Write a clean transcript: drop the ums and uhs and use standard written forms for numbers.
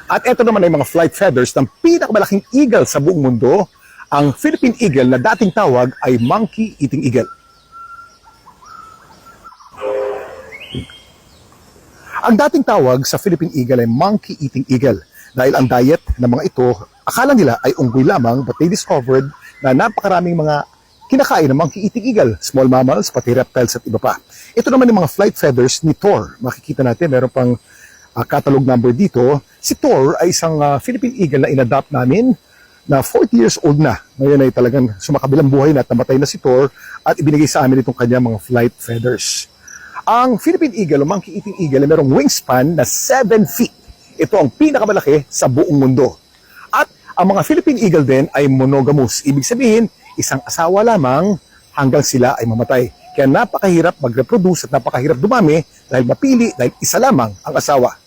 At ito naman ay mga flight feathers ng pinakamalaking eagle sa buong mundo. Ang Philippine Eagle na dating tawag ay Monkey Eating Eagle. Ang dating tawag sa Philippine Eagle ay Monkey Eating Eagle dahil ang diet ng mga ito, akala nila ay unggoy lamang, but they discovered na napakaraming mga kinakain ng Monkey Eating Eagle, small mammals, pati reptiles at iba pa. Ito naman yung mga flight feathers ni Thor. Makikita natin, meron pang catalog number dito. Si Thor ay isang Philippine Eagle na inadopt namin na 40 years old na. Ngayon ay talagang sumakabilang buhay na at namatay na si Thor at ibinigay sa amin itong kanyang mga flight feathers. Ang Philippine Eagle o Monkey Eating Eagle ay merong wingspan na 7 feet. Ito ang pinakamalaki sa buong mundo. At ang mga Philippine Eagle din ay monogamous. Ibig sabihin, isang asawa lamang hanggang sila ay mamatay. Kaya napakahirap mag-reproduce at napakahirap dumami dahil mapili dahil isa lamang ang asawa.